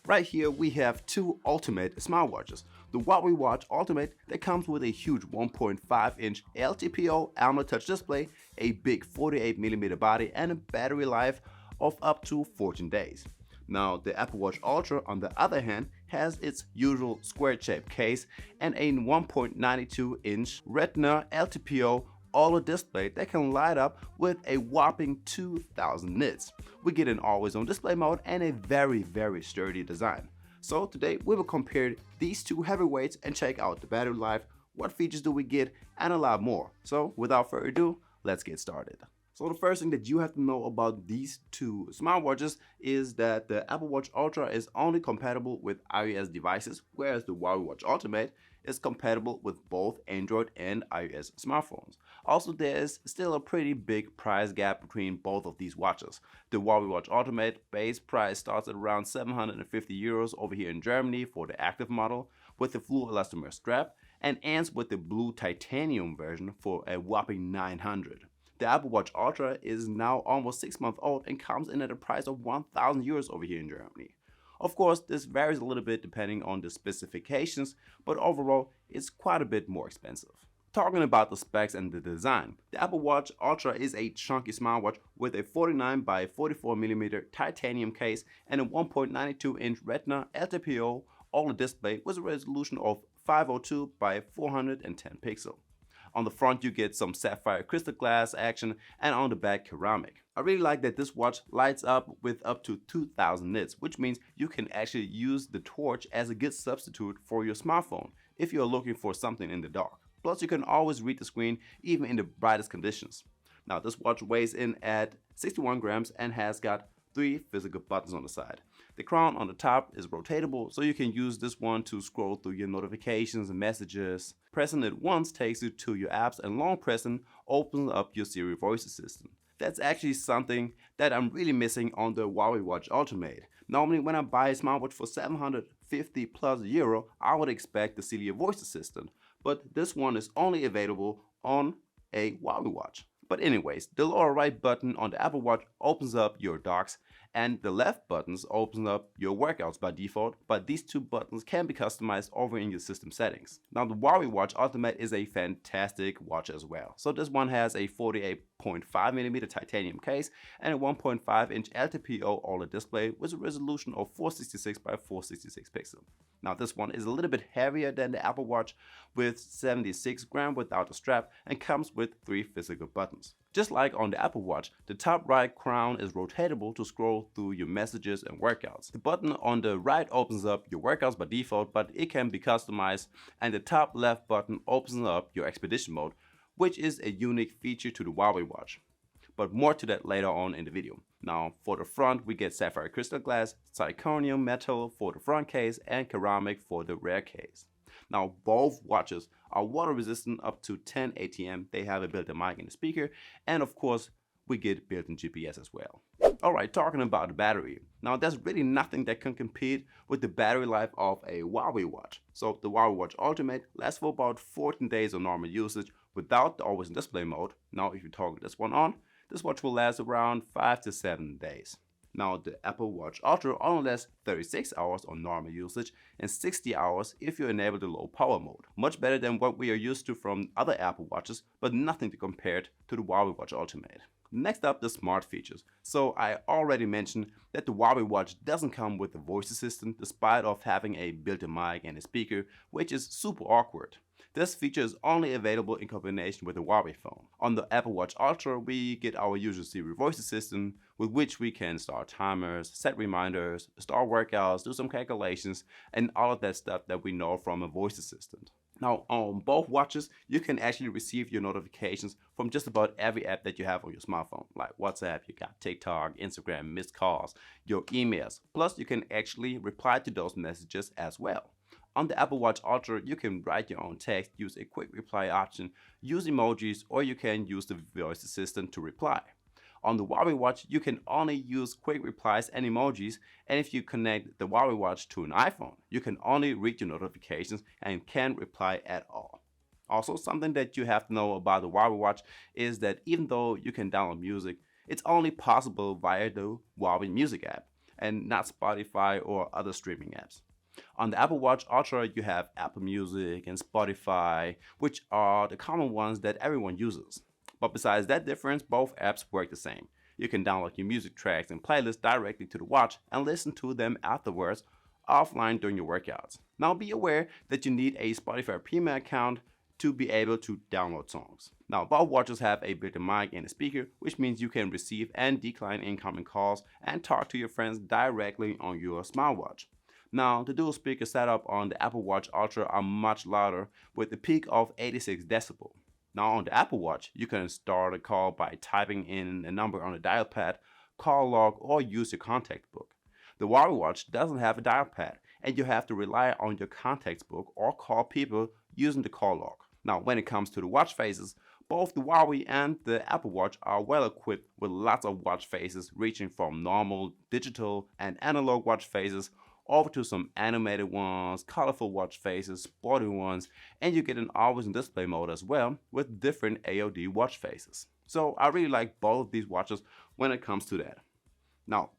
Right here we have two ultimate smartwatches. The Huawei Watch Ultimate that comes with a huge 1.5-inch LTPO AMOLED touch display, a big 48mm body, and a battery life of up to 14 days. Now the Apple Watch Ultra on the other hand has its usual square-shaped case and a 1.92-inch Retina LTPO OLED display that can light up with a whopping 2000 nits. We get an always-on display mode and a very sturdy design. So today we will compare these two heavyweights and check out the battery life, what features do we get, and a lot more. So without further ado, let's get started. So the first thing that you have to know about these two smartwatches is that the Apple Watch Ultra is only compatible with iOS devices, whereas the Huawei Watch Ultimate is compatible with both Android and iOS smartphones. Also, there is still a pretty big price gap between both of these watches. The Huawei Watch Ultimate base price starts at around 750 euros over here in Germany for the active model with the full elastomer strap, and ends with the blue titanium version for a whopping 900. The Apple Watch Ultra is now almost 6 months old and comes in at a price of 1000 euros over here in Germany. Of course, this varies a little bit depending on the specifications, but overall it's quite a bit more expensive. Talking about the specs and the design, the Apple Watch Ultra is a chunky smartwatch with a 49 by 44mm titanium case and a 1.92-inch Retina LTPO OLED display with a resolution of 502 by 410 pixels. On the front you get some sapphire crystal glass action, and on the back ceramic. I really like that this watch lights up with up to 2000 nits, which means you can actually use the torch as a good substitute for your smartphone if you're looking for something in the dark. Plus you can always read the screen even in the brightest conditions. Now this watch weighs in at 61 grams and has got 3 physical buttons on the side. The crown on the top is rotatable, so you can use this one to scroll through your notifications and messages. Pressing it once takes you to your apps, and long pressing opens up your Siri voice assistant. That's actually something that I'm really missing on the Huawei Watch Ultimate. Normally when I buy a smartwatch for 750 plus euro, I would expect the Siri voice assistant, but this one is only available on a Huawei watch. But anyways, the lower right button on the Apple Watch opens up your docks, and the left buttons opens up your workouts by default, but these two buttons can be customized over in your system settings. Now the Huawei Watch Ultimate is a fantastic watch as well. So this one has a 48.5mm titanium case and a 1.5-inch LTPO OLED display with a resolution of 466 by 466 pixels. Now this one is a little bit heavier than the Apple Watch with 76 grams without the strap, and comes with 3 physical buttons. Just like on the Apple Watch, the top right crown is rotatable to scroll through your messages and workouts. The button on the right opens up your workouts by default, but it can be customized, and the top left button opens up your expedition mode, which is a unique feature to the Huawei watch. But more to that later on in the video. Now for the front we get sapphire crystal glass, zirconium metal for the front case, and ceramic for the rear case. Now both watches are water resistant up to 10 ATM, they have a built-in mic and a speaker, and of course we get built-in GPS as well. Alright, talking about the battery. Now there's really nothing that can compete with the battery life of a Huawei watch. So the Huawei Watch Ultimate lasts for about 14 days of normal usage without the always in display mode. Now if you toggle this one on, this watch will last around 5 to 7 days. Now the Apple Watch Ultra only lasts 36 hours on normal usage and 60 hours if you enable the low power mode. Much better than what we are used to from other Apple watches, but nothing to compare to the Huawei Watch Ultimate. Next up, the smart features. So I already mentioned that the Huawei watch doesn't come with a voice assistant despite of having a built-in mic and a speaker, which is super awkward. This feature is only available in combination with the Huawei phone. On the Apple Watch Ultra, we get our usual Siri voice assistant with which we can start timers, set reminders, start workouts, do some calculations, and all of that stuff that we know from a voice assistant. Now on both watches, you can actually receive your notifications from just about every app that you have on your smartphone, like WhatsApp, you got TikTok, Instagram, missed calls, your emails. Plus you can actually reply to those messages as well. On the Apple Watch Ultra, you can write your own text, use a quick reply option, use emojis, or you can use the voice assistant to reply. On the Huawei Watch, you can only use quick replies and emojis, and if you connect the Huawei Watch to an iPhone, you can only read your notifications and can't reply at all. Also, something that you have to know about the Huawei Watch is that even though you can download music, it's only possible via the Huawei Music app. and not Spotify or other streaming apps. On the Apple Watch Ultra, you have Apple Music and Spotify, which are the common ones that everyone uses. But besides that difference, both apps work the same. You can download your music tracks and playlists directly to the watch and listen to them afterwards offline during your workouts. Now be aware that you need a Spotify Premium account to be able to download songs. Now both watches have a built-in mic and a speaker, which means you can receive and decline incoming calls and talk to your friends directly on your smartwatch. Now the dual speaker setup on the Apple Watch Ultra are much louder with a peak of 86 decibel. Now on the Apple Watch, you can start a call by typing in a number on the dial pad, call log, or use your contact book. The Huawei Watch doesn't have a dial pad, and you have to rely on your contacts book or call people using the call log. Now when it comes to the watch faces, both the Huawei and the Apple Watch are well equipped with lots of watch faces ranging from normal, digital, and analog watch faces over to some animated ones, colorful watch faces, sporty ones, and you get an always on display mode as well with different AOD watch faces. So I really like both of these watches when it comes to that. Now,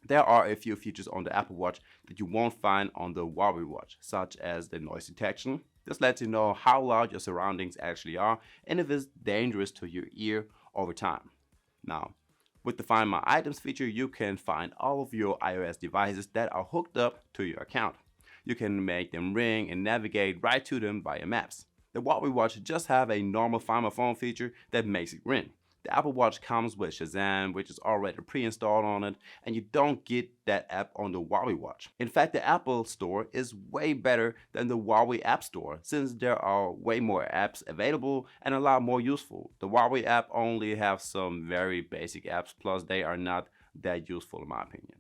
there are a few features on the Apple Watch that you won't find on the Huawei Watch, such as the noise detection. This lets you know how loud your surroundings actually are and if it's dangerous to your ear over time. Now, with the Find My Items feature, you can find all of your iOS devices that are hooked up to your account. You can make them ring and navigate right to them via maps. The Huawei Watch just have a normal Find My Phone feature that makes it ring. The Apple Watch comes with Shazam, which is already pre-installed on it, and you don't get that app on the Huawei Watch. In fact, the Apple Store is way better than the Huawei App Store since there are way more apps available and a lot more useful. The Huawei app only have some very basic apps, plus they are not that useful in my opinion.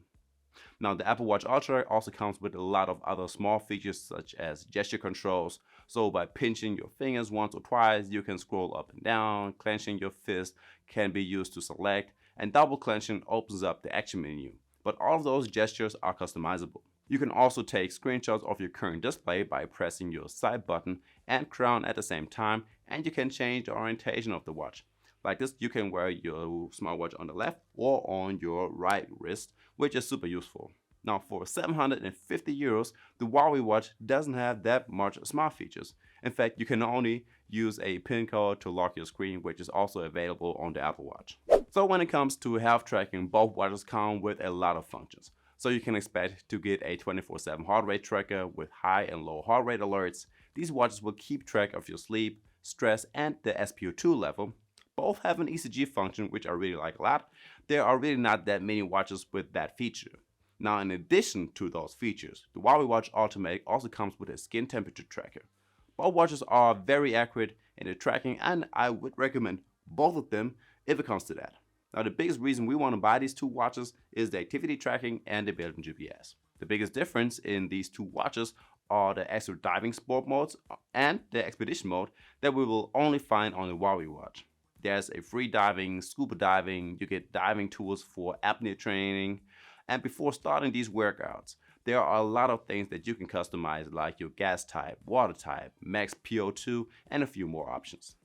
Now the Apple Watch Ultra also comes with a lot of other small features such as gesture controls. So by pinching your fingers once or twice, you can scroll up and down. Clenching your fist can be used to select, and double clenching opens up the action menu. But all of those gestures are customizable. You can also take screenshots of your current display by pressing your side button and crown at the same time, and you can change the orientation of the watch. Like this, you can wear your smartwatch on the left or on your right wrist, which is super useful. Now for 750 euros, the Huawei Watch doesn't have that much smart features. In fact, you can only use a PIN code to lock your screen, which is also available on the Apple Watch. So when it comes to health tracking, both watches come with a lot of functions. So you can expect to get a 24/7 heart rate tracker with high and low heart rate alerts. These watches will keep track of your sleep, stress, and the SpO2 level. Both have an ECG function, which I really like a lot. There are really not that many watches with that feature. Now, in addition to those features, the Huawei Watch Ultimate also comes with a skin temperature tracker. Both watches are very accurate in their tracking, and I would recommend both of them if it comes to that. Now, the biggest reason we want to buy these two watches is the activity tracking and the built-in GPS. The biggest difference in these two watches are the extra diving sport modes and the expedition mode that we will only find on the Huawei Watch. There's a free diving, scuba diving, you get diving tools for apnea training, and before starting these workouts, there are a lot of things that you can customize like your gas type, water type, max PO2, and a few more options.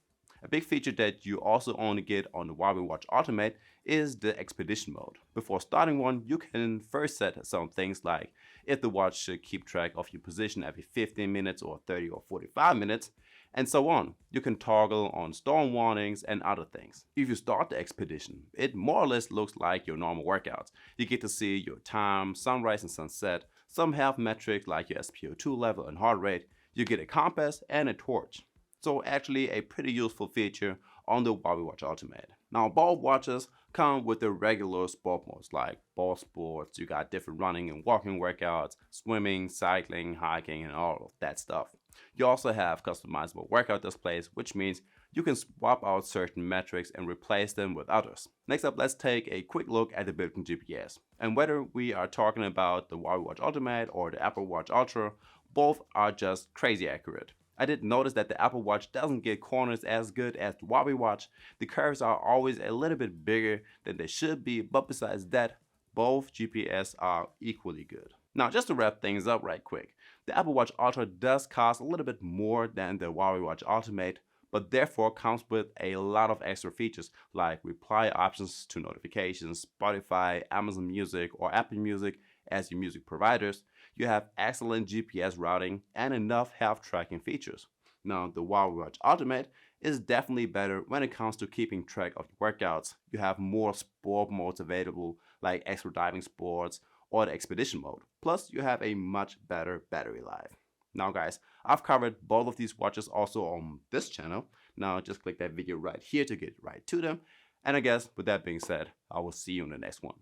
A big feature that you also only get on the Huawei Watch Ultimate is the expedition mode. Before starting one, you can first set some things like if the watch should keep track of your position every 15 minutes or 30 or 45 minutes, and so on. You can toggle on storm warnings and other things. If you start the expedition, it more or less looks like your normal workouts. You get to see your time, sunrise and sunset, some health metrics like your SpO2 level and heart rate. You get a compass and a torch. So actually a pretty useful feature on the Huawei Watch Ultimate. Now both watches come with the regular sport modes like ball sports. You got different running and walking workouts, swimming, cycling, hiking, and all of that stuff. You also have customizable workout displays, which means you can swap out certain metrics and replace them with others. Next up, let's take a quick look at the built-in GPS. And whether we are talking about the Huawei Watch Ultimate or the Apple Watch Ultra, both are just crazy accurate. I did notice that the Apple Watch doesn't get corners as good as the Huawei Watch. The curves are always a little bit bigger than they should be, but besides that, both GPS are equally good. Now, just to wrap things up right quick, the Apple Watch Ultra does cost a little bit more than the Huawei Watch Ultimate, but therefore comes with a lot of extra features like reply options to notifications, Spotify, Amazon Music, or Apple Music as your music providers. You have excellent GPS routing and enough health tracking features. Now, the Huawei Watch Ultimate is definitely better when it comes to keeping track of your workouts. You have more sport modes available, like extra diving sports or the expedition mode. Plus, you have a much better battery life. Now, guys, I've covered both of these watches also on this channel. Now, just click that video right here to get right to them. And I guess with that being said, I will see you in the next one.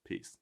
Peace.